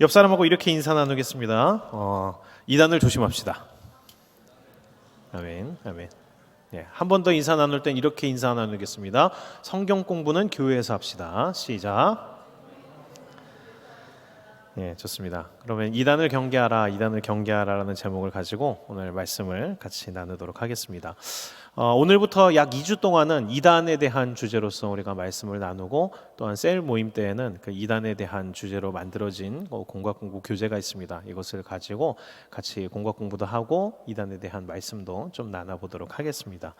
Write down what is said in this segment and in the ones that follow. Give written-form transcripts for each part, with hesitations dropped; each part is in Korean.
옆 사람하고 이렇게 인사 나누겠습니다. 이단을 조심합시다. 아멘, 아멘. 네, 한 번 더 인사 나눌 땐 이렇게 인사 나누겠습니다. 성경 공부는 교회에서 합시다. 시작. 네, 좋습니다. 그러면 이단을 경계하라라는 제목을 가지고 오늘 말씀을 같이 나누도록 하겠습니다. 오늘부터 약 2주 동안은 이단에 대한 주제로서 우리가 말씀을 나누고, 또한 셀 모임 때에는 그 이단에 대한 주제로 만들어진 공각 공부 교재가 있습니다. 이것을 가지고 같이 공각 공부도 하고 이단에 대한 말씀도 좀 나눠보도록 하겠습니다.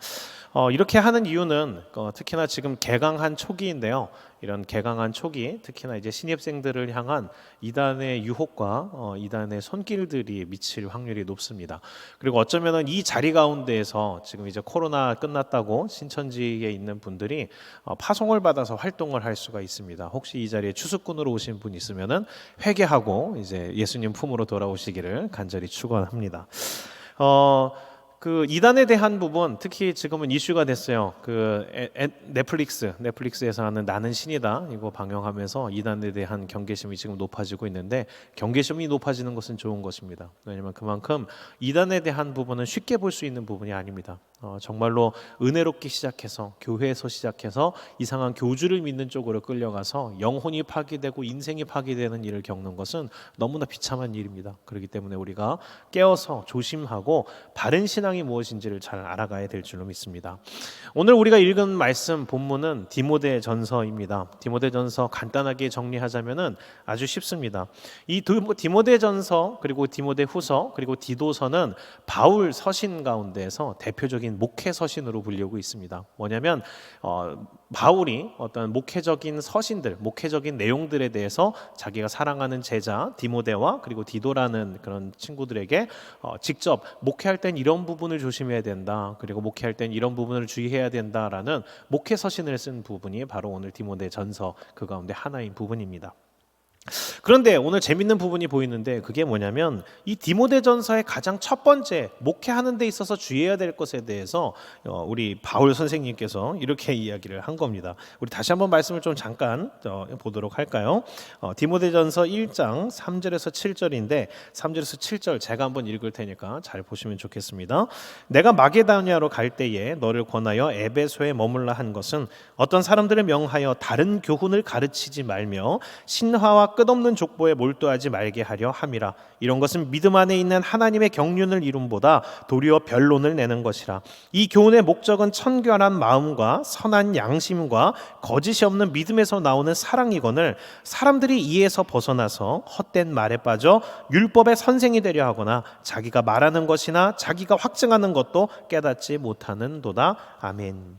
이렇게 하는 이유는 특히나 지금 개강한 초기인데요. 이런 개강한 초기, 특히나 이제 신입생들을 향한 이단의 유혹과 이단의 손길들이 미칠 확률이 높습니다. 그리고 어쩌면은 이 자리 가운데에서 지금 이제 코로나 끝났다고 신천지에 있는 분들이 파송을 받아서 활동을 할 수가 있습니다. 혹시 이 자리에 추수꾼으로 오신 분 있으면은 회개하고 이제 예수님 품으로 돌아오시기를 간절히 축원합니다. 그 이단에 대한 부분, 특히 지금은 이슈가 됐어요. 넷플릭스에서 하는 나는 신이다 이거 방영하면서 이단에 대한 경계심이 지금 높아지고 있는데, 경계심이 높아지는 것은 좋은 것입니다. 왜냐하면 그만큼 이단에 대한 부분은 쉽게 볼 수 있는 부분이 아닙니다. 정말로 은혜롭게 시작해서, 교회에서 시작해서 이상한 교주를 믿는 쪽으로 끌려가서 영혼이 파괴되고 인생이 파괴되는 일을 겪는 것은 너무나 비참한 일입니다. 그렇기 때문에 우리가 깨어서 조심하고 바른 신앙이 무엇인지를 잘 알아가야 될 줄로 믿습니다. 오늘 우리가 읽은 말씀 본문은 디모데전서입니다. 디모데전서 간단하게 정리하자면은 아주 쉽습니다. 이 디모데전서, 그리고 디모데후서, 그리고 디도서는 바울 서신 가운데에서 대표적인 목회 서신으로 불리고 있습니다. 뭐냐면 바울이 어떤 목회적인 서신들, 목회적인 내용들에 대해서 자기가 사랑하는 제자 디모데와 그리고 디도라는 그런 친구들에게 직접 목회할 땐 이런 부분을 조심해야 된다, 그리고 목회할 땐 이런 부분을 주의해야 된다라는 목회 서신을 쓴 부분이 바로 오늘 디모데전서 그 가운데 하나인 부분입니다. 그런데 오늘 재밌는 부분이 보이는데, 그게 뭐냐면 이 디모데전서의 가장 첫 번째 목회하는 데 있어서 주의해야 될 것에 대해서 우리 바울 선생님께서 이렇게 이야기를 한 겁니다. 우리 다시 한번 말씀을 좀 잠깐 보도록 할까요? 디모데전서 1장 3절에서 7절인데 3절에서 7절 제가 한번 읽을 테니까 잘 보시면 좋겠습니다. 내가 마게도냐로 갈 때에 너를 권하여 에베소에 머물라 한 것은 어떤 사람들을 명하여 다른 교훈을 가르치지 말며 신화와 끝없는 족보에 몰두하지 말게 하려 함이라. 이런 것은 믿음 안에 있는 하나님의 경륜을 이룸보다 도리어 변론을 내는 것이라. 이 교훈의 목적은 청결한 마음과 선한 양심과 거짓이 없는 믿음에서 나오는 사랑이거늘 사람들이 이에서 벗어나서 헛된 말에 빠져 율법의 선생이 되려 하거나 자기가 말하는 것이나 자기가 확증하는 것도 깨닫지 못하는도다. 아멘.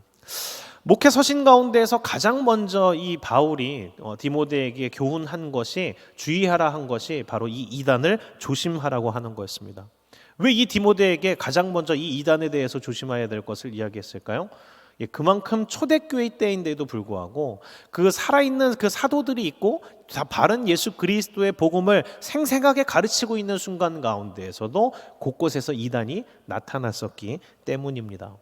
목회 서신 가운데에서 가장 먼저 이 바울이 디모데에게 교훈한 것이, 주의하라 한 것이 바로 이 이단을 조심하라고 하는 거였습니다. 왜 이 디모데에게 가장 먼저 이 이단에 대해서 조심해야 될 것을 이야기했을까요? 그만큼 초대교회 때인데도 불구하고 그 살아있는 그 사도들이 있고 다 바른 예수 그리스도의 복음을 생생하게 가르치고 있는 순간 가운데에서도 곳곳에서 이단이 나타났었기 때문입니다.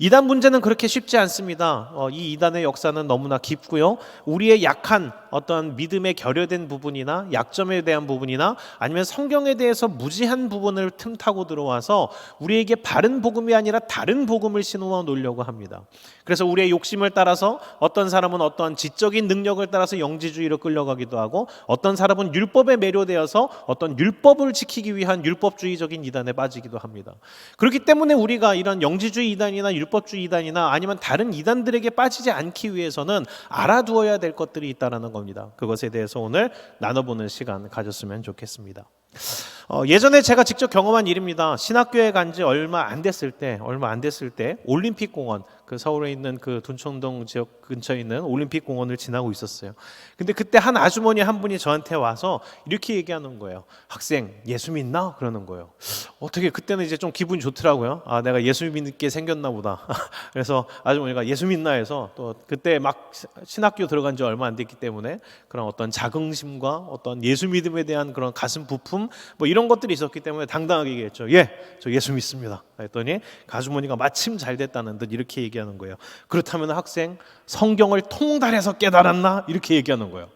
이단 문제는 그렇게 쉽지 않습니다. 이 이단의 역사는 너무나 깊고요. 우리의 약한 어떤 믿음에 결여된 부분이나 약점에 대한 부분이나 아니면 성경에 대해서 무지한 부분을 틈타고 들어와서 우리에게 바른 복음이 아니라 다른 복음을 신호어 놓으려고 합니다. 그래서 우리의 욕심을 따라서 어떤 사람은 어떤 지적인 능력을 따라서 영지주의로 끌려가기도 하고, 어떤 사람은 율법에 매료되어서 어떤 율법을 지키기 위한 율법주의적인 이단에 빠지기도 합니다. 그렇기 때문에 우리가 이런 영지주의 이단이나 율법주의 이단이나 아니면 다른 이단들에게 빠지지 않기 위해서는 알아두어야 될 것들이 있다는 겁니다. 그것에 대해서 오늘 나눠보는 시간 가졌으면 좋겠습니다. 예전에 제가 직접 경험한 일입니다. 신학교에 간 지 얼마 안 됐을 때 올림픽공원, 그 서울에 있는 그 둔촌동 지역 근처에 있는 올림픽공원을 지나고 있었어요. 근데 그때 한 아주머니 한 분이 저한테 와서 이렇게 얘기하는 거예요. 학생, 예수 믿나? 그러는 거예요. 어떻게 그때는 이제 좀 기분이 좋더라고요. 아, 내가 예수 믿게 생겼나 보다. 그래서 아주머니가 예수 믿나 해서, 또 그때 막 신학교 들어간 지 얼마 안 됐기 때문에 그런 어떤 자긍심과 어떤 예수 믿음에 대한 그런 가슴 부품 뭐 이런 것들이 있었기 때문에 당당하게 얘기했죠. 예, 저 예수 믿습니다. 했더니 아주머니가 마침 잘 됐다는 듯 이렇게 얘기하는 거예요. 그렇다면 학생, 성경을 통달해서 깨달았나? 이렇게 얘기하는 거예요.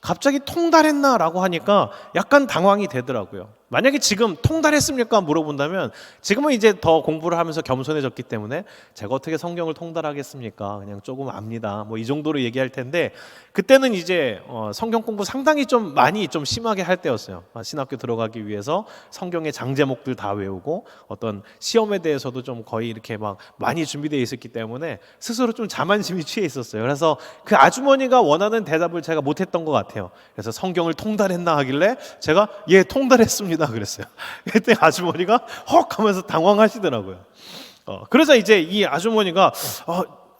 갑자기 통달했나라고 하니까 약간 당황이 되더라고요. 만약에 지금 통달했습니까? 물어본다면 지금은 이제 더 공부를 하면서 겸손해졌기 때문에 제가 어떻게 성경을 통달하겠습니까? 그냥 조금 압니다. 뭐 이 정도로 얘기할 텐데 그때는 이제 성경 공부 상당히 좀 많이 좀 심하게 할 때였어요. 신학교 들어가기 위해서 성경의 장제목들 다 외우고 어떤 시험에 대해서도 좀 거의 이렇게 막 많이 준비되어 있었기 때문에 스스로 좀 자만심이 취해 있었어요. 그래서 그 아주머니가 원하는 대답을 제가 못했던 것 같아요. 그래서 성경을 통달했나 하길래 제가 예 통달했습니다 그랬어요. 그때 아주머니가 헉 하면서 당황하시더라고요. 그래서 이제 이 아주머니가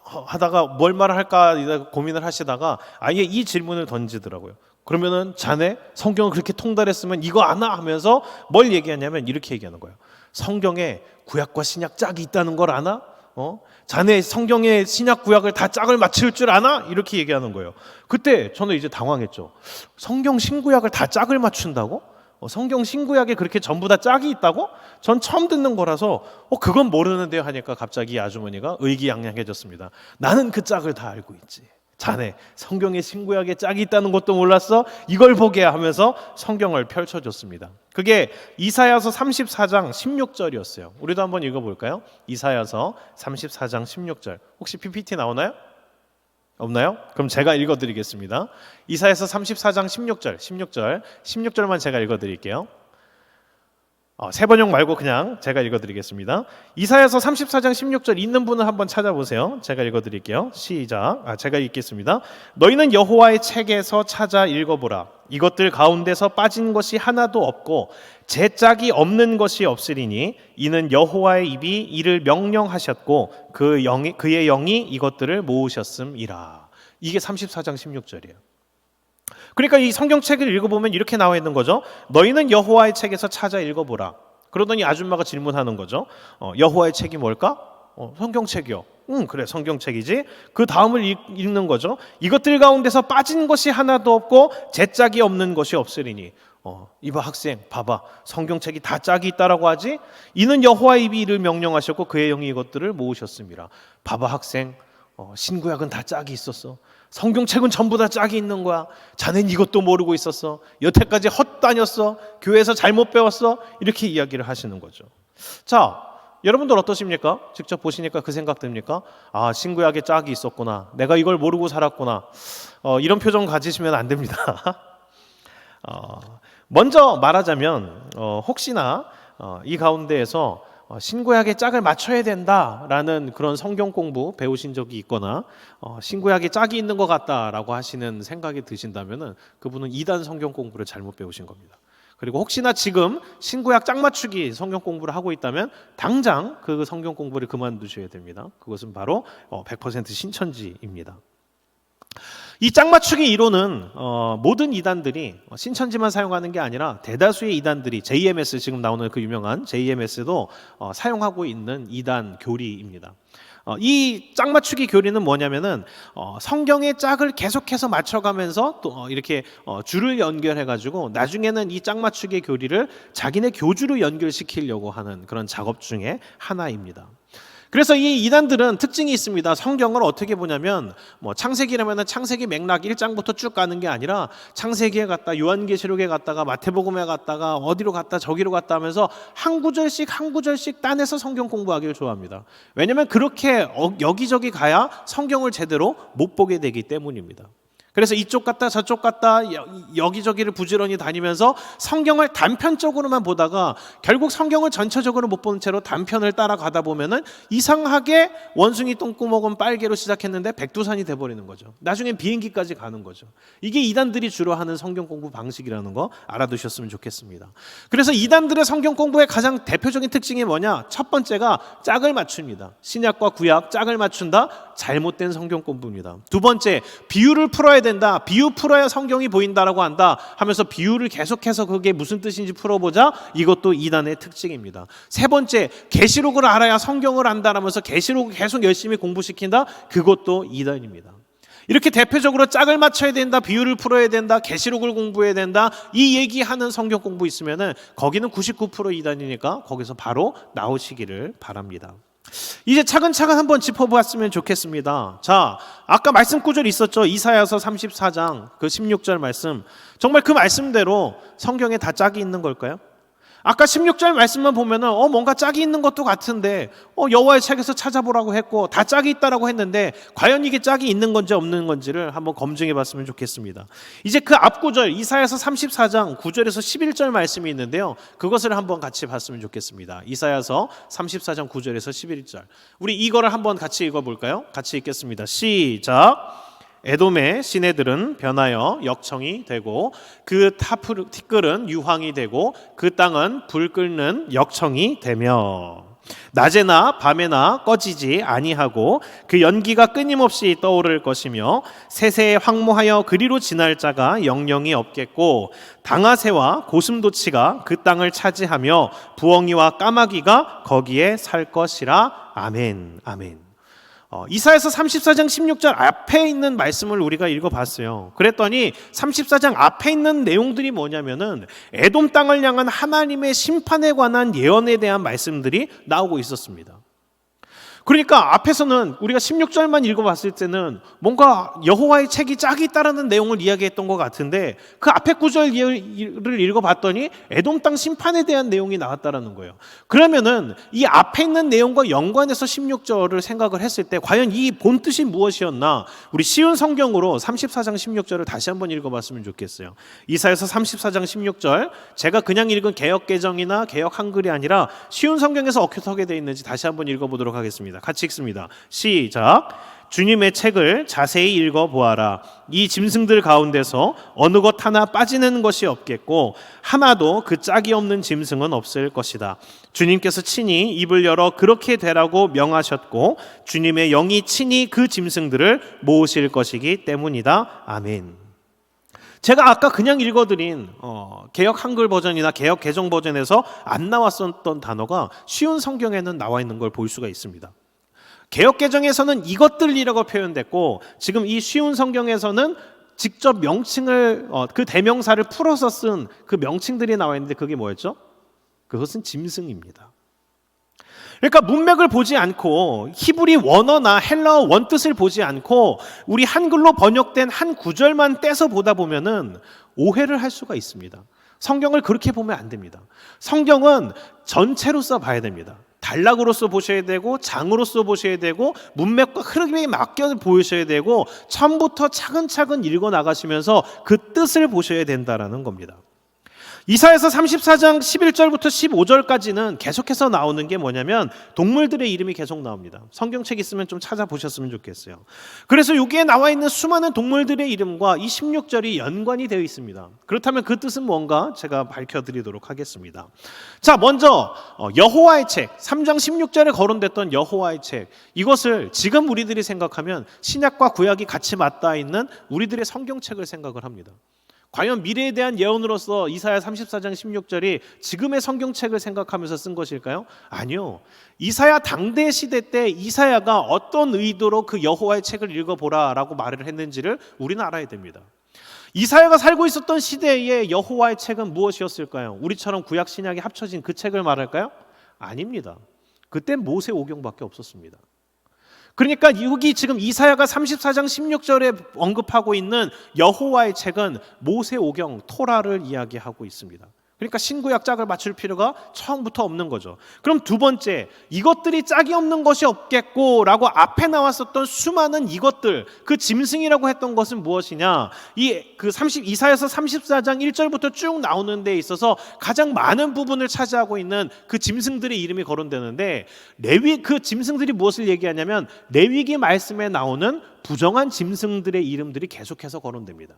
하다가 뭘 말할까 고민을 하시다가 아예 이 질문을 던지더라고요. 그러면은 자네 성경을 그렇게 통달했으면 이거 아나 하면서 뭘 얘기하냐면 이렇게 얘기하는 거예요. 성경에 구약과 신약 짝이 있다는 걸 아나? 자네 성경의 신약 구약을 다 짝을 맞출 줄 아나? 이렇게 얘기하는 거예요. 그때 저는 이제 당황했죠. 성경 신구약을 다 짝을 맞춘다고? 성경 신구약에 그렇게 전부 다 짝이 있다고? 전 처음 듣는 거라서 그건 모르는데요 하니까 갑자기 아주머니가 의기양양해졌습니다. 나는 그 짝을 다 알고 있지. 자네 성경의 신구약에 짝이 있다는 것도 몰랐어? 이걸 보게 하면서 성경을 펼쳐줬습니다. 그게 이사야서 34장 16절이었어요. 우리도 한번 읽어볼까요? 이사야서 34장 16절. 혹시 PPT 나오나요? 없나요? 그럼 제가 읽어드리겠습니다. 이사야서 34장 16절만 제가 읽어드릴게요. 세 번역 말고 그냥 제가 읽어드리겠습니다. 이사야서 34장 16절 있는 분은 한번 찾아보세요. 제가 읽어드릴게요. 시작. 제가 읽겠습니다. 너희는 여호와의 책에서 찾아 읽어보라. 이것들 가운데서 빠진 것이 하나도 없고 제 짝이 없는 것이 없으리니 이는 여호와의 입이 이를 명령하셨고 그의 영이 이것들을 모으셨음이라. 이게 34장 16절이에요. 그러니까 이 성경책을 읽어보면 이렇게 나와 있는 거죠. 너희는 여호와의 책에서 찾아 읽어보라. 그러더니 아줌마가 질문하는 거죠. 여호와의 책이 뭘까? 성경책이요. 그래 성경책이지. 그 다음을 읽는 거죠. 이것들 가운데서 빠진 것이 하나도 없고 제 짝이 없는 것이 없으리니. 이봐 학생 봐봐 성경책이 다 짝이 있다라고 하지. 이는 여호와의 입이 이를 명령하셨고 그의 영이 이것들을 모으셨습니다. 봐봐 학생 신구약은 다 짝이 있었어. 성경책은 전부 다 짝이 있는 거야. 자넨 이것도 모르고 있었어. 여태까지 헛다녔어. 교회에서 잘못 배웠어. 이렇게 이야기를 하시는 거죠. 자, 여러분들 어떠십니까? 직접 보시니까 그 생각 듭니까? 신구약에 짝이 있었구나. 내가 이걸 모르고 살았구나. 이런 표정 가지시면 안 됩니다. 먼저 말하자면 혹시나 이 가운데에서 신구약의 짝을 맞춰야 된다라는 그런 성경 공부 배우신 적이 있거나 신구약에 짝이 있는 것 같다라고 하시는 생각이 드신다면 그분은 이단 성경 공부를 잘못 배우신 겁니다. 그리고 혹시나 지금 신구약 짝 맞추기 성경 공부를 하고 있다면 당장 그 성경 공부를 그만두셔야 됩니다. 그것은 바로 100% 신천지입니다. 이 짝맞추기 이론은 모든 이단들이 신천지만 사용하는 게 아니라 대다수의 이단들이 JMS 지금 나오는 그 유명한 JMS도 사용하고 있는 이단 교리입니다. 이 짝맞추기 교리는 뭐냐면은 성경의 짝을 계속해서 맞춰가면서 또 이렇게 줄을 연결해가지고 나중에는 이 짝맞추기 교리를 자기네 교주로 연결시키려고 하는 그런 작업 중에 하나입니다. 그래서 이 이단들은 특징이 있습니다. 성경을 어떻게 보냐면 창세기라면 창세기 맥락 1장부터 쭉 가는 게 아니라 창세기에 갔다 요한계시록에 갔다가 마태복음에 갔다가 어디로 갔다 저기로 갔다 하면서 한 구절씩 따내서 성경 공부하기를 좋아합니다. 왜냐하면 그렇게 여기저기 가야 성경을 제대로 못 보게 되기 때문입니다. 그래서 이쪽 갔다 저쪽 갔다 여기저기를 부지런히 다니면서 성경을 단편적으로만 보다가 결국 성경을 전체적으로 못 보는 채로 단편을 따라가다 보면은 이상하게 원숭이 똥구멍은 빨개로 시작했는데 백두산이 돼버리는 거죠. 나중엔 비행기까지 가는 거죠. 이게 이단들이 주로 하는 성경 공부 방식이라는 거 알아두셨으면 좋겠습니다. 그래서 이단들의 성경 공부의 가장 대표적인 특징이 뭐냐? 첫 번째가 짝을 맞춥니다. 신약과 구약 짝을 맞춘다? 잘못된 성경 공부입니다. 두 번째, 비유를 풀어야 된다. 비유 풀어야 성경이 보인다라고 한다 하면서 비유를 계속해서 그게 무슨 뜻인지 풀어보자. 이것도 이단의 특징입니다. 세 번째, 계시록을 알아야 성경을 안다라면서 계시록을 계속 열심히 공부시킨다. 그것도 이단입니다. 이렇게 대표적으로 짝을 맞춰야 된다, 비유를 풀어야 된다, 계시록을 공부해야 된다, 이 얘기하는 성경 공부 있으면은 거기는 99% 이단이니까 거기서 바로 나오시기를 바랍니다. 이제 차근차근 한번 짚어보았으면 좋겠습니다. 자, 아까 말씀 구절 있었죠. 이사야서 34장 그 16절 말씀. 정말 그 말씀대로 성경에 다 짝이 있는 걸까요? 아까 16절 말씀만 보면은 뭔가 짝이 있는 것도 같은데 여호와의 책에서 찾아보라고 했고 다 짝이 있다라고 했는데 과연 이게 짝이 있는 건지 없는 건지를 한번 검증해 봤으면 좋겠습니다. 이제 그 앞구절 이사야서 34장 9절에서 11절 말씀이 있는데요. 그것을 한번 같이 봤으면 좋겠습니다. 이사야서 34장 9절에서 11절. 우리 이거를 한번 같이 읽어볼까요? 같이 읽겠습니다. 시작. 에돔의 시내들은 변하여 역청이 되고 그 티끌은 유황이 되고 그 땅은 불 끓는 역청이 되며 낮에나 밤에나 꺼지지 아니하고 그 연기가 끊임없이 떠오를 것이며 세세에 황무하여 그리로 지날 자가 영영이 없겠고 당아새와 고슴도치가 그 땅을 차지하며 부엉이와 까마귀가 거기에 살 것이라. 아멘. 아멘. 이사야서 34장 16절 앞에 있는 말씀을 우리가 읽어봤어요. 그랬더니 34장 앞에 있는 내용들이 뭐냐면은 에돔 땅을 향한 하나님의 심판에 관한 예언에 대한 말씀들이 나오고 있었습니다. 그러니까 앞에서는 우리가 16절만 읽어봤을 때는 뭔가 여호와의 책이 짝이 있다라는 내용을 이야기했던 것 같은데 그 앞에 구절을 읽어봤더니 에돔 땅 심판에 대한 내용이 나왔다라는 거예요. 그러면은 이 앞에 있는 내용과 연관해서 16절을 생각을 했을 때 과연 이 본뜻이 무엇이었나? 우리 쉬운 성경으로 34장 16절을 다시 한번 읽어봤으면 좋겠어요. 이사야서 34장 16절, 제가 그냥 읽은 개역개정이나 개역 한글이 아니라 쉬운 성경에서 어떻게 되어 있는지 다시 한번 읽어보도록 하겠습니다. 같이 읽습니다. 시작. 주님의 책을 자세히 읽어보아라. 이 짐승들 가운데서 어느 것 하나 빠지는 것이 없겠고 하나도 그 짝이 없는 짐승은 없을 것이다. 주님께서 친히 입을 열어 그렇게 되라고 명하셨고 주님의 영이 친히 그 짐승들을 모으실 것이기 때문이다. 아멘. 제가 아까 그냥 읽어드린 개역 한글 버전이나 개역 개정 버전에서 안 나왔었던 단어가 쉬운 성경에는 나와 있는 걸 볼 수가 있습니다. 개역 개정에서는 이것들이라고 표현됐고 지금 이 쉬운 성경에서는 직접 명칭을 그 대명사를 풀어서 쓴 그 명칭들이 나와 있는데 그게 뭐였죠? 그것은 짐승입니다. 그러니까 문맥을 보지 않고 히브리 원어나 헬라어 원뜻을 보지 않고 우리 한글로 번역된 한 구절만 떼서 보다 보면은 오해를 할 수가 있습니다. 성경을 그렇게 보면 안 됩니다. 성경은 전체로서 봐야 됩니다. 단락으로서 보셔야 되고 장으로서 보셔야 되고 문맥과 흐름에 맡겨 보셔야 되고 처음부터 차근차근 읽어 나가시면서 그 뜻을 보셔야 된다라는 겁니다. 이사야서 34장 11절부터 15절까지는 계속해서 나오는 게 뭐냐면 동물들의 이름이 계속 나옵니다. 성경책 있으면 좀 찾아보셨으면 좋겠어요. 그래서 여기에 나와 있는 수많은 동물들의 이름과 이 16절이 연관이 되어 있습니다. 그렇다면 그 뜻은 뭔가 제가 밝혀드리도록 하겠습니다. 자, 먼저 여호와의 책 3장 16절에 거론됐던 여호와의 책, 이것을 지금 우리들이 생각하면 신약과 구약이 같이 맞닿아 있는 우리들의 성경책을 생각을 합니다. 과연 미래에 대한 예언으로서 이사야 34장 16절이 지금의 성경책을 생각하면서 쓴 것일까요? 아니요. 이사야 당대 시대 때 이사야가 어떤 의도로 그 여호와의 책을 읽어보라라고 말을 했는지를 우리는 알아야 됩니다. 이사야가 살고 있었던 시대의 여호와의 책은 무엇이었을까요? 우리처럼 구약 신약이 합쳐진 그 책을 말할까요? 아닙니다. 그때 모세 오경밖에 없었습니다. 그러니까 여기 지금 이사야가 34장 16절에 언급하고 있는 여호와의 책은 모세 오경 토라를 이야기하고 있습니다. 그러니까 신구약 짝을 맞출 필요가 처음부터 없는 거죠. 그럼 두 번째, 이것들이 짝이 없는 것이 없겠고 라고 앞에 나왔었던 수많은 이것들, 그 짐승이라고 했던 것은 무엇이냐? 이사야서 34장 1절부터 쭉 나오는 데 있어서 가장 많은 부분을 차지하고 있는 그 짐승들의 이름이 거론되는데 그 짐승들이 무엇을 얘기하냐면 레위기 말씀에 나오는 부정한 짐승들의 이름들이 계속해서 거론됩니다.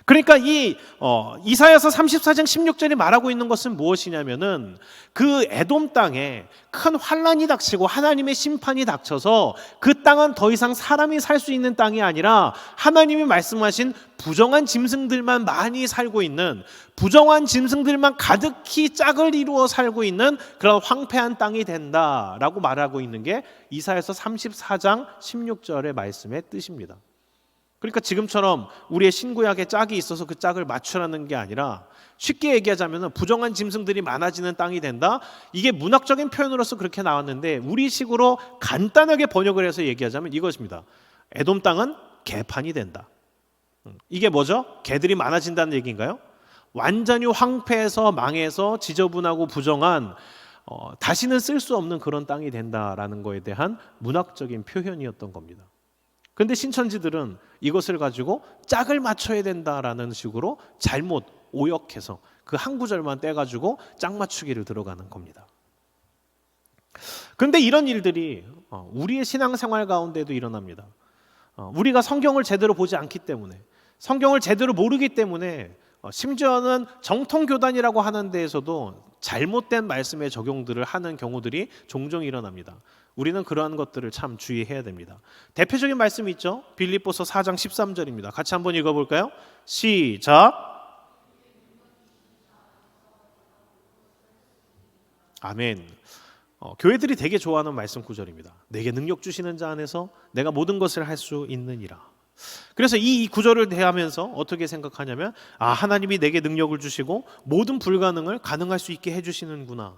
그러니까 이사야서 34장 16절이 말하고 있는 것은 무엇이냐면은 그 에돔 땅에 큰 환란이 닥치고 하나님의 심판이 닥쳐서 그 땅은 더 이상 사람이 살 수 있는 땅이 아니라 하나님이 말씀하신 부정한 짐승들만 많이 살고 있는, 부정한 짐승들만 가득히 짝을 이루어 살고 있는 그런 황폐한 땅이 된다라고 말하고 있는 게 이사야서 34장 16절의 말씀의 뜻입니다. 그러니까 지금처럼 우리의 신구약에 짝이 있어서 그 짝을 맞추라는 게 아니라 쉽게 얘기하자면 부정한 짐승들이 많아지는 땅이 된다. 이게 문학적인 표현으로서 그렇게 나왔는데 우리식으로 간단하게 번역을 해서 얘기하자면 이것입니다. 에돔 땅은 개판이 된다. 이게 뭐죠? 개들이 많아진다는 얘기인가요? 완전히 황폐해서 망해서 지저분하고 부정한 다시는 쓸 수 없는 그런 땅이 된다라는 거에 대한 문학적인 표현이었던 겁니다. 그런데 신천지들은 이것을 가지고 짝을 맞춰야 된다라는 식으로 잘못 오역해서 그 한 구절만 떼가지고 짝 맞추기를 들어가는 겁니다. 그런데 이런 일들이 우리의 신앙생활 가운데도 일어납니다. 우리가 성경을 제대로 보지 않기 때문에, 성경을 제대로 모르기 때문에, 심지어는 정통교단이라고 하는 데에서도 잘못된 말씀의 적용들을 하는 경우들이 종종 일어납니다. 우리는 그러한 것들을 참 주의해야 됩니다. 대표적인 말씀이 있죠. 빌립보서 4장 13절입니다. 같이 한번 읽어볼까요? 시작. 아멘. 교회들이 되게 좋아하는 말씀 구절입니다. 내게 능력 주시는 자 안에서 내가 모든 것을 할 수 있느니라. 그래서 이 구절을 대하면서 어떻게 생각하냐면 하나님이 내게 능력을 주시고 모든 불가능을 가능할 수 있게 해주시는구나.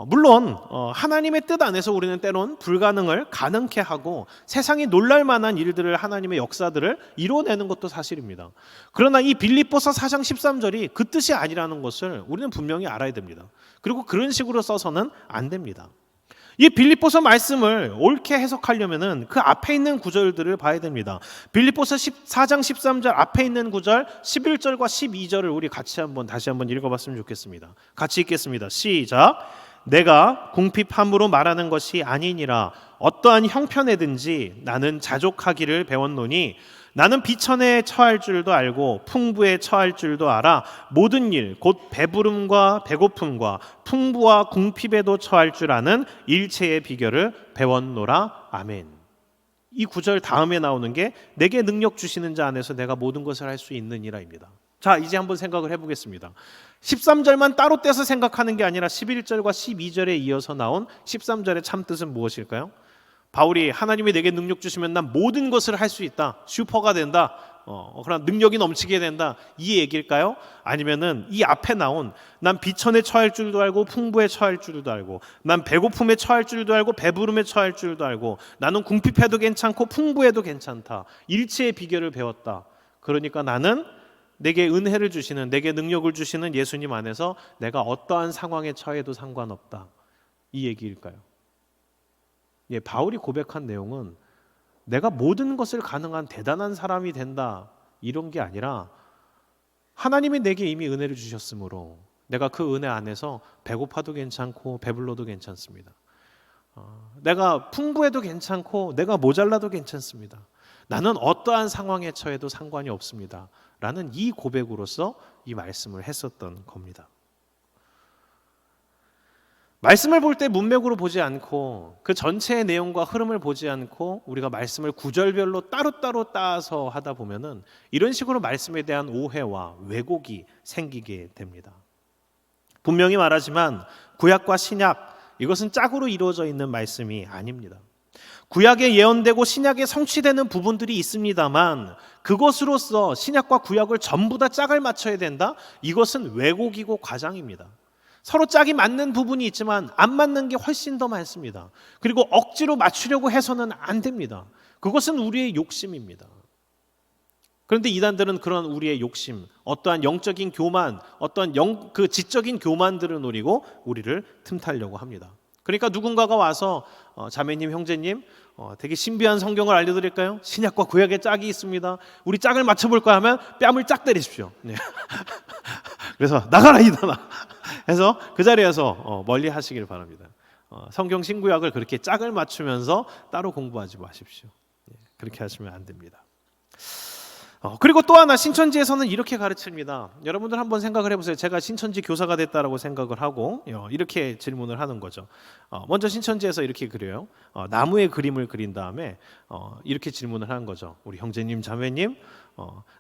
물론 하나님의 뜻 안에서 우리는 때론 불가능을 가능케 하고 세상이 놀랄 만한 일들을, 하나님의 역사들을 이뤄내는 것도 사실입니다. 그러나 이 빌립보서 4장 13절이 그 뜻이 아니라는 것을 우리는 분명히 알아야 됩니다. 그리고 그런 식으로 써서는 안 됩니다. 이 빌립보서 말씀을 옳게 해석하려면은 그 앞에 있는 구절들을 봐야 됩니다. 빌립보서 4장 13절 앞에 있는 구절 11절과 12절을 우리 다시 한번 읽어봤으면 좋겠습니다. 같이 읽겠습니다. 시작. 내가 궁핍함으로 말하는 것이 아니니라. 어떠한 형편에든지 나는 자족하기를 배웠노니 나는 비천에 처할 줄도 알고 풍부에 처할 줄도 알아. 모든 일 곧 배부름과 배고픔과 풍부와 궁핍에도 처할 줄 아는 일체의 비결을 배웠노라. 아멘. 이 구절 다음에 나오는 게 내게 능력 주시는 자 안에서 내가 모든 것을 할 수 있느니라입니다. 자, 이제 한번 생각을 해보겠습니다. 13절만 따로 떼서 생각하는 게 아니라 11절과 12절에 이어서 나온 13절의 참뜻은 무엇일까요? 바울이 하나님이 내게 능력 주시면 난 모든 것을 할 수 있다. 슈퍼가 된다. 그런 능력이 넘치게 된다. 이 얘기일까요? 아니면은 이 앞에 나온 난 비천에 처할 줄도 알고 풍부에 처할 줄도 알고 난 배고픔에 처할 줄도 알고 배부름에 처할 줄도 알고 나는 궁핍해도 괜찮고 풍부해도 괜찮다. 일체의 비결을 배웠다. 그러니까 나는 내게 은혜를 주시는, 내게 능력을 주시는 예수님 안에서 내가 어떠한 상황에 처해도 상관없다. 이 얘기일까요? 예, 바울이 고백한 내용은 내가 모든 것을 가능한 대단한 사람이 된다 이런 게 아니라 하나님이 내게 이미 은혜를 주셨으므로 내가 그 은혜 안에서 배고파도 괜찮고 배불러도 괜찮습니다. 내가 풍부해도 괜찮고 내가 모자라도 괜찮습니다. 나는 어떠한 상황에 처해도 상관이 없습니다. 라는 이 고백으로서 이 말씀을 했었던 겁니다. 말씀을 볼 때 문맥으로 보지 않고 그 전체의 내용과 흐름을 보지 않고 우리가 말씀을 구절별로 따로따로 따서 하다 보면은 이런 식으로 말씀에 대한 오해와 왜곡이 생기게 됩니다. 분명히 말하지만 구약과 신약 이것은 짝으로 이루어져 있는 말씀이 아닙니다. 구약에 예언되고 신약에 성취되는 부분들이 있습니다만 그것으로서 신약과 구약을 전부 다 짝을 맞춰야 된다? 이것은 왜곡이고 과장입니다. 서로 짝이 맞는 부분이 있지만 안 맞는 게 훨씬 더 많습니다. 그리고 억지로 맞추려고 해서는 안 됩니다. 그것은 우리의 욕심입니다. 그런데 이단들은 그런 우리의 욕심, 어떠한 영적인 교만, 어떠한 그 지적인 교만들을 노리고 우리를 틈타려고 합니다. 그러니까 누군가가 와서 자매님, 형제님 되게 신비한 성경을 알려드릴까요? 신약과 구약의 짝이 있습니다. 우리 짝을 맞춰볼까 하면 뺨을 짝 때리십시오. 네. 그래서 나가라 이단아 해서 그 자리에서 멀리 하시길 바랍니다. 성경 신구약을 그렇게 짝을 맞추면서 따로 공부하지 마십시오. 그렇게 하시면 안 됩니다. 그리고 또 하나 신천지에서는 이렇게 가르칩니다. 여러분들 한번 생각을 해보세요. 제가 신천지 교사가 됐다라고 생각을 하고 이렇게 질문을 하는 거죠. 먼저 신천지에서 이렇게 그려요. 나무의 그림을 그린 다음에 이렇게 질문을 하는 거죠. 우리 형제님, 자매님,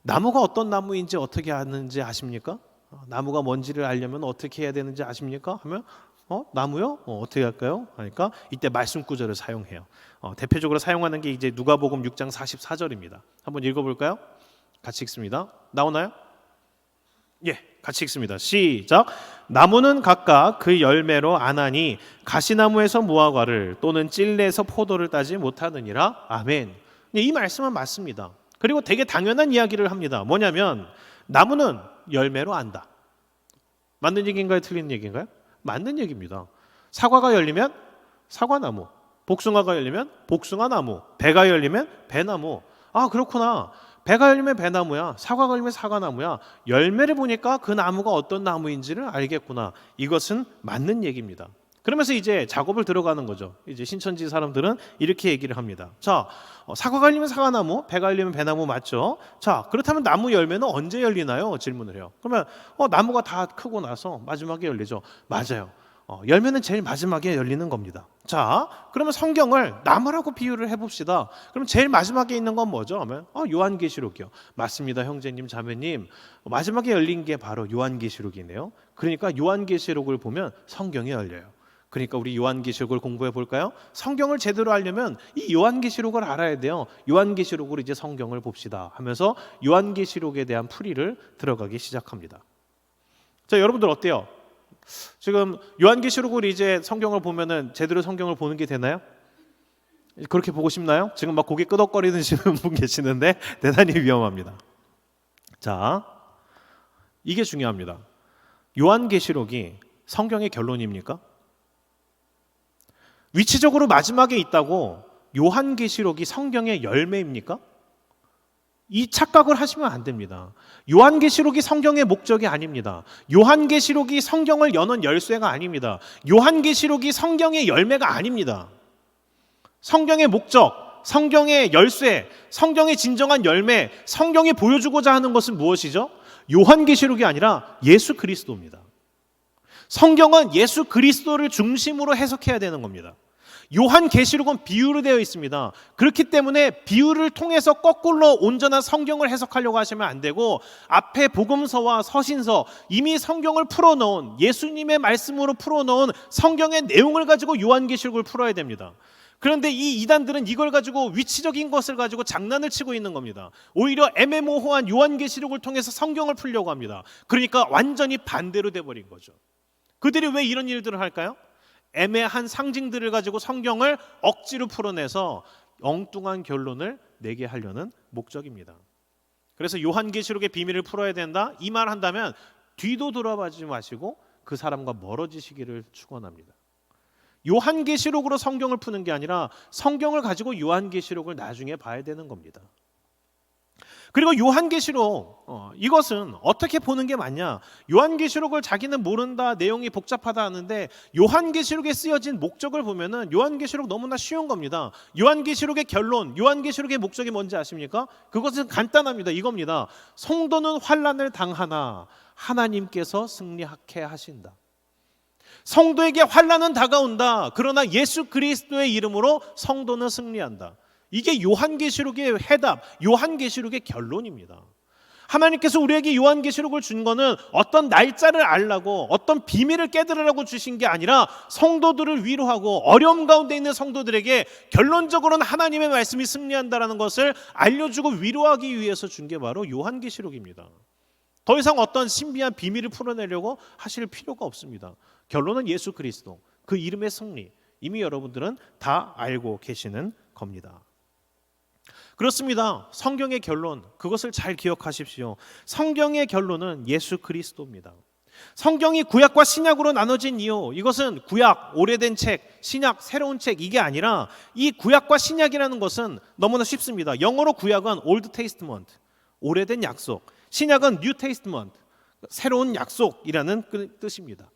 나무가 어떤 나무인지 어떻게 아는지 아십니까? 나무가 뭔지를 알려면 어떻게 해야 되는지 아십니까? 하면 나무요? 어떻게 할까요? 하니까 이때 말씀 구절을 사용해요. 대표적으로 사용하는 게 이제 누가복음 6장 44절입니다. 한번 읽어볼까요? 같이 읽습니다. 나오나요? 예, 같이 읽습니다. 시작. 나무는 각각 그 열매로 아나니 가시나무에서 무화과를 또는 찔레에서 포도를 따지 못하느니라. 아멘. 이 말씀은 맞습니다. 그리고 되게 당연한 이야기를 합니다. 뭐냐면 나무는 열매로 안다. 맞는 얘기인가요? 틀린 얘기인가요? 맞는 얘기입니다. 사과가 열리면 사과나무, 복숭아가 열리면 복숭아나무, 배가 열리면 배나무. 아, 그렇구나. 배가 열리면 배나무야, 사과가 열리면 사과나무야. 열매를 보니까 그 나무가 어떤 나무인지를 알겠구나. 이것은 맞는 얘기입니다. 그러면서 이제 작업을 들어가는 거죠. 이제 신천지 사람들은 이렇게 얘기를 합니다. 자, 사과가 열리면 사과나무, 배가 열리면 배나무 맞죠? 자, 그렇다면 나무 열매는 언제 열리나요? 질문을 해요. 그러면 나무가 다 크고 나서 마지막에 열리죠. 맞아요. 열매는 제일 마지막에 열리는 겁니다. 자, 그러면 성경을 나무라고 비유를 해봅시다. 그럼 제일 마지막에 있는 건 뭐죠? 하면 요한계시록이요. 맞습니다, 형제님, 자매님. 마지막에 열린 게 바로 요한계시록이네요. 그러니까 요한계시록을 보면 성경이 열려요. 그러니까 우리 요한계시록을 공부해 볼까요? 성경을 제대로 알려면 이 요한계시록을 알아야 돼요. 요한계시록으로 이제 성경을 봅시다 하면서 요한계시록에 대한 풀이를 들어가기 시작합니다. 자, 여러분들 어때요? 지금 요한계시록을 이제 성경을 보면은 제대로 성경을 보는 게 되나요? 그렇게 보고 싶나요? 지금 막 고개 끄덕거리는 분 계시는데 대단히 위험합니다. 자, 이게 중요합니다. 요한계시록이 성경의 결론입니까? 위치적으로 마지막에 있다고 요한계시록이 성경의 열매입니까? 이 착각을 하시면 안 됩니다. 요한계시록이 성경의 목적이 아닙니다. 요한계시록이 성경을 여는 열쇠가 아닙니다. 요한계시록이 성경의 열매가 아닙니다. 성경의 목적, 성경의 열쇠, 성경의 진정한 열매, 성경이 보여주고자 하는 것은 무엇이죠? 요한계시록이 아니라 예수 그리스도입니다. 성경은 예수 그리스도를 중심으로 해석해야 되는 겁니다. 요한계시록은 비유로 되어 있습니다. 그렇기 때문에 비유를 통해서 거꾸로 온전한 성경을 해석하려고 하시면 안 되고 앞에 복음서와 서신서, 이미 성경을 풀어놓은 예수님의 말씀으로 풀어놓은 성경의 내용을 가지고 요한계시록을 풀어야 됩니다. 그런데 이 이단들은 이걸 가지고 위치적인 것을 가지고 장난을 치고 있는 겁니다. 오히려 애매모호한 요한계시록을 통해서 성경을 풀려고 합니다. 그러니까 완전히 반대로 돼버린 거죠. 그들이 왜 이런 일들을 할까요? 애매한 상징들을 가지고 성경을 억지로 풀어내서 엉뚱한 결론을 내게 하려는 목적입니다. 그래서 요한계시록의 비밀을 풀어야 된다, 이 말 한다면 뒤도 돌아보지 마시고 그 사람과 멀어지시기를 축원합니다. 요한계시록으로 성경을 푸는 게 아니라 성경을 가지고 요한계시록을 나중에 봐야 되는 겁니다. 그리고 요한계시록, 이것은 어떻게 보는 게 맞냐? 요한계시록을 자기는 모른다, 내용이 복잡하다 하는데 요한계시록에 쓰여진 목적을 보면은 요한계시록 너무나 쉬운 겁니다. 요한계시록의 결론, 요한계시록의 목적이 뭔지 아십니까? 그것은 간단합니다. 이겁니다. 성도는 환난을 당하나 하나님께서 승리하게 하신다. 성도에게 환난은 다가온다. 그러나 예수 그리스도의 이름으로 성도는 승리한다. 이게 요한계시록의 해답, 요한계시록의 결론입니다. 하나님께서 우리에게 요한계시록을 준 거는 어떤 날짜를 알라고, 어떤 비밀을 깨달으라고 주신 게 아니라 성도들을 위로하고 어려움 가운데 있는 성도들에게 결론적으로는 하나님의 말씀이 승리한다는 것을 알려주고 위로하기 위해서 준 게 바로 요한계시록입니다. 더 이상 어떤 신비한 비밀을 풀어내려고 하실 필요가 없습니다. 결론은 예수 그리스도, 그 이름의 승리, 이미 여러분들은 다 알고 계시는 겁니다. 그렇습니다. 성경의 결론, 그것을 잘 기억하십시오. 성경의 결론은 예수 그리스도입니다. 성경이 구약과 신약으로 나눠진 이유, 이것은 구약, 오래된 책, 신약, 새로운 책, 이게 아니라 이 구약과 신약이라는 것은 너무나 쉽습니다. 영어로 구약은 Old Testament, 오래된 약속, 신약은 New Testament, 새로운 약속이라는 뜻입니다.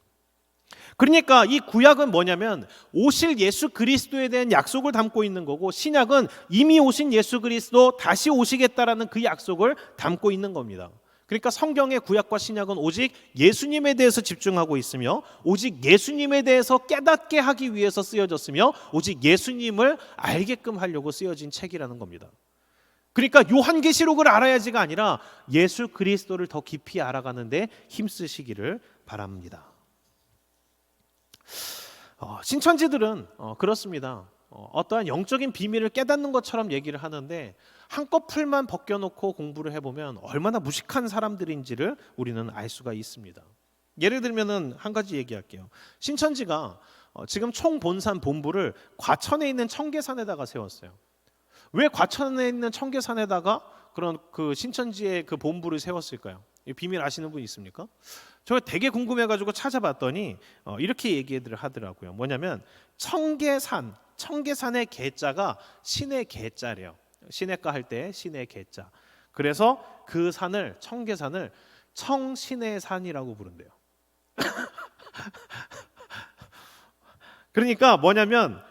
그러니까 이 구약은 뭐냐면 오실 예수 그리스도에 대한 약속을 담고 있는 거고, 신약은 이미 오신 예수 그리스도 다시 오시겠다라는 그 약속을 담고 있는 겁니다. 그러니까 성경의 구약과 신약은 오직 예수님에 대해서 집중하고 있으며, 오직 예수님에 대해서 깨닫게 하기 위해서 쓰여졌으며, 오직 예수님을 알게끔 하려고 쓰여진 책이라는 겁니다. 그러니까 요한계시록을 알아야지가 아니라 예수 그리스도를 더 깊이 알아가는 데 힘쓰시기를 바랍니다. 신천지들은 그렇습니다. 어떠한 영적인 비밀을 깨닫는 것처럼 얘기를 하는데 한꺼풀만 벗겨놓고 공부를 해보면 얼마나 무식한 사람들인지를 우리는 알 수가 있습니다. 예를 들면은 한 가지 얘기할게요. 신천지가 지금 총본산 본부를 과천에 있는 청계산에다가 세웠어요. 왜 과천에 있는 청계산에다가 그런 그 신천지의 그 본부를 세웠을까요? 이 비밀 아시는 분 있습니까? 저 되게 궁금해가지고 찾아봤더니 이렇게 얘기를 하더라고요. 뭐냐면 청계산의 개자가 신의 개자래요. 시내가 할 때 신의 개자. 그래서 그 산을 청계산을 청신의 산이라고 부른대요. 그러니까 뭐냐면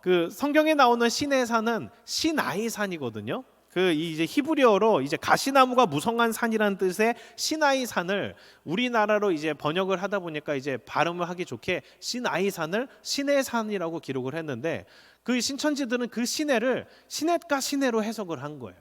그 성경에 나오는 신의 산은 시나이 산이거든요. 그 이제 히브리어로 이제 가시나무가 무성한 산이라는 뜻의 시나이 산을 우리나라로 이제 번역을 하다 보니까 이제 발음을 하기 좋게 시나이 산을 신의 산이라고 기록을 했는데 그 신천지들은 그 시내를 시냇가 시내로 해석을 한 거예요.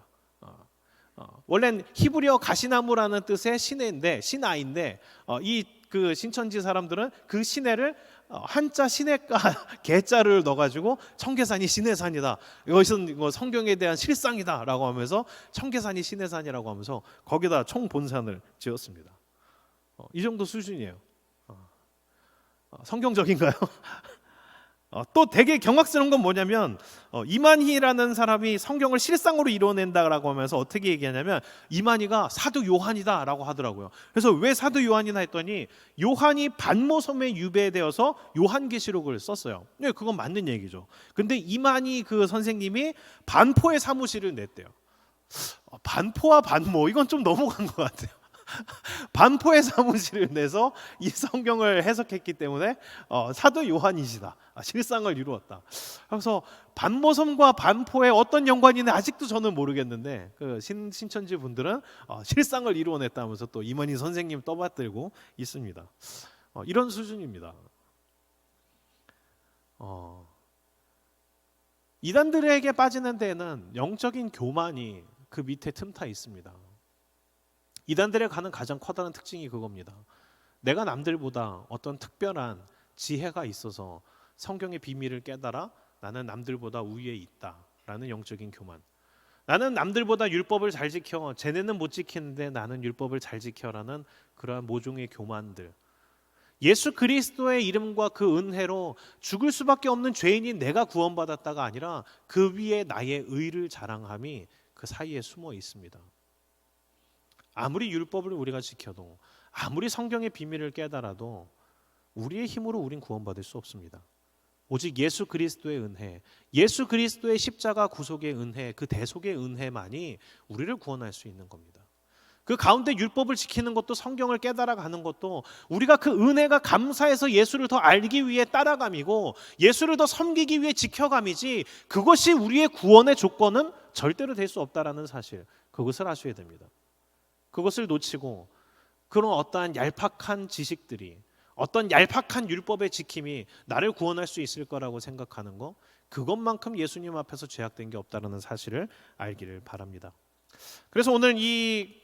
원래는 히브리어 가시나무라는 뜻의 시나이인데 이 그 신천지 사람들은 그 시내를 한자 시내가 개자를 넣어가지고 청계산이 시내산이다. 이것은 성경에 대한 실상이다라고 하면서 청계산이 시내산이라고 하면서 거기다 총본산을 지었습니다. 이 정도 수준이에요. 성경적인가요? 또 되게 경악스러운 건 뭐냐면 이만희라는 사람이 성경을 실상으로 이뤄낸다라고 하면서 어떻게 얘기하냐면 이만희가 사도 요한이다라고 하더라고요. 그래서 왜 사도 요한이나 했더니 요한이 반모섬에 유배되어서 요한계시록을 썼어요. 네, 그건 맞는 얘기죠. 근데 이만희 그 선생님이 반포에 사무실을 냈대요. 반포와 반모 이건 좀 넘어간 것 같아요. 반포의 사무실을 내서 이 성경을 해석했기 때문에 사도 요한이시다. 실상을 이루었다. 그래서 반모섬과 반포에 어떤 연관이 있는지 아직도 저는 모르겠는데 그 신천지 분들은 실상을 이루어냈다면서 또 이만희 선생님 떠받들고 있습니다. 이런 수준입니다. 이단들에게 빠지는 데는 영적인 교만이 그 밑에 틈타 있습니다. 이단들에 가는 가장 커다란 특징이 그겁니다. 내가 남들보다 어떤 특별한 지혜가 있어서 성경의 비밀을 깨달아 나는 남들보다 우위에 있다라는 영적인 교만. 나는 남들보다 율법을 잘 지켜 쟤네는 못 지키는데 나는 율법을 잘 지켜라는 그러한 모종의 교만들. 예수 그리스도의 이름과 그 은혜로 죽을 수밖에 없는 죄인인 내가 구원받았다가 아니라 그 위에 나의 의를 자랑함이 그 사이에 숨어 있습니다. 아무리 율법을 우리가 지켜도 아무리 성경의 비밀을 깨달아도 우리의 힘으로 우린 구원받을 수 없습니다. 오직 예수 그리스도의 은혜, 예수 그리스도의 십자가 구속의 은혜, 그 대속의 은혜만이 우리를 구원할 수 있는 겁니다. 그 가운데 율법을 지키는 것도 성경을 깨달아가는 것도 우리가 그 은혜가 감사해서 예수를 더 알기 위해 따라감이고 예수를 더 섬기기 위해 지켜감이지 그것이 우리의 구원의 조건은 절대로 될 수 없다라는 사실, 그것을 아셔야 됩니다. 그것을 놓치고 그런 어떠한 얄팍한 지식들이 어떤 얄팍한 율법의 지킴이 나를 구원할 수 있을 거라고 생각하는 거, 그것만큼 예수님 앞에서 죄악된 게 없다는 사실을 알기를 바랍니다. 그래서 오늘 이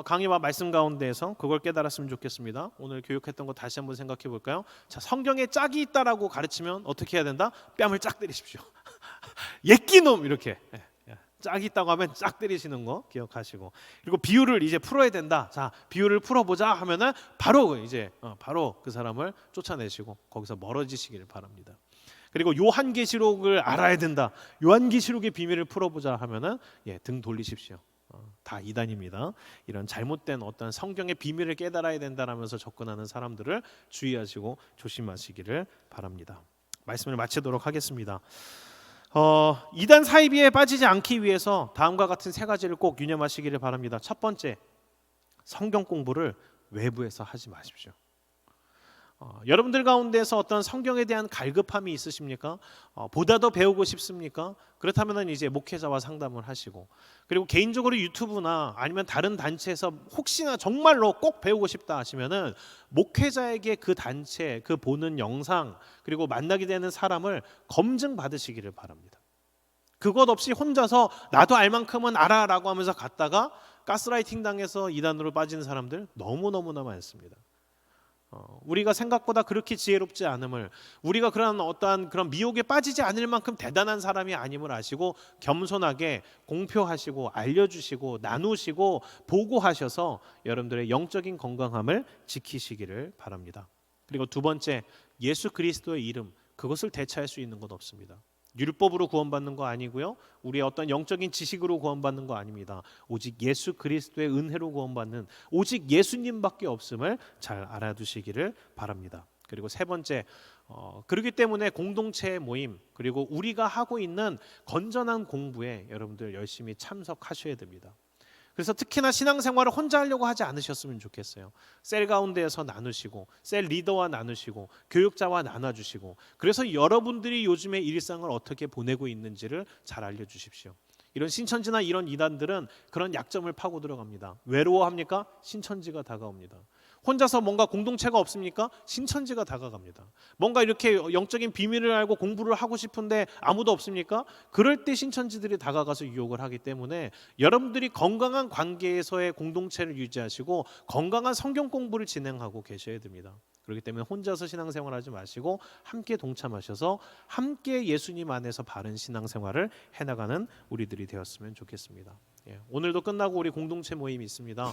강의와 말씀 가운데에서 그걸 깨달았으면 좋겠습니다. 오늘 교육했던 거 다시 한번 생각해 볼까요? 자, 성경에 짝이 있다라고 가르치면 어떻게 해야 된다? 뺨을 짝 때리십시오. 예끼놈 이렇게. 짝이 있다고 하면 짝 때리시는 거 기억하시고, 그리고 비유를 이제 풀어야 된다. 자, 비유를 풀어보자 하면은 바로 이제 바로 그 사람을 쫓아내시고 거기서 멀어지시기를 바랍니다. 그리고 요한계시록을 알아야 된다. 요한계시록의 비밀을 풀어보자 하면은 등 돌리십시오. 다 이단입니다. 이런 잘못된 어떤 성경의 비밀을 깨달아야 된다라면서 접근하는 사람들을 주의하시고 조심하시기를 바랍니다. 말씀을 마치도록 하겠습니다. 이단 사이비에 빠지지 않기 위해서 다음과 같은 세 가지를 꼭 유념하시기를 바랍니다. 첫 번째, 성경 공부를 외부에서 하지 마십시오. 여러분들 가운데서 어떤 성경에 대한 갈급함이 있으십니까? 보다 더 배우고 싶습니까? 그렇다면 이제 목회자와 상담을 하시고, 그리고 개인적으로 유튜브나 아니면 다른 단체에서 혹시나 정말로 꼭 배우고 싶다 하시면은 목회자에게 그 단체, 그 보는 영상, 그리고 만나게 되는 사람을 검증 받으시기를 바랍니다. 그것 없이 혼자서 나도 알 만큼은 알아라고 하면서 갔다가 가스라이팅 당해서 이단으로 빠지는 사람들 너무너무나 많습니다. 우리가 생각보다 그렇게 지혜롭지 않음을, 우리가 그런 어떠한 그런 미혹에 빠지지 않을 만큼 대단한 사람이 아님을 아시고 겸손하게 공표하시고 알려주시고 나누시고 보고하셔서 여러분들의 영적인 건강함을 지키시기를 바랍니다. 그리고 두 번째, 예수 그리스도의 이름, 그것을 대체할 수 있는 것 없습니다. 율법으로 구원받는 거 아니고요, 우리의 어떤 영적인 지식으로 구원받는 거 아닙니다. 오직 예수 그리스도의 은혜로 구원받는 오직 예수님밖에 없음을 잘 알아두시기를 바랍니다. 그리고 세 번째, 그렇기 때문에 공동체의 모임, 그리고 우리가 하고 있는 건전한 공부에 여러분들 열심히 참석하셔야 됩니다. 그래서 특히나 신앙생활을 혼자 하려고 하지 않으셨으면 좋겠어요. 셀 가운데에서 나누시고, 셀 리더와 나누시고, 교육자와 나눠주시고, 그래서 여러분들이 요즘의 일상을 어떻게 보내고 있는지를 잘 알려주십시오. 이런 신천지나 이런 이단들은 그런 약점을 파고 들어갑니다. 외로워합니까? 신천지가 다가옵니다. 혼자서 뭔가 공동체가 없습니까? 신천지가 다가갑니다. 뭔가 이렇게 영적인 비밀을 알고 공부를 하고 싶은데 아무도 없습니까? 그럴 때 신천지들이 다가가서 유혹을 하기 때문에 여러분들이 건강한 관계에서의 공동체를 유지하시고 건강한 성경 공부를 진행하고 계셔야 됩니다. 그렇기 때문에 혼자서 신앙생활하지 마시고 함께 동참하셔서 함께 예수님 안에서 바른 신앙생활을 해나가는 우리들이 되었으면 좋겠습니다. 오늘도 끝나고 우리 공동체 모임이 있습니다.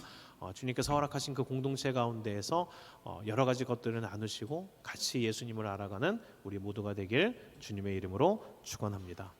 주님께서 허락하신 그 공동체 가운데에서 여러 가지 것들을 나누시고 같이 예수님을 알아가는 우리 모두가 되길 주님의 이름으로 축원합니다.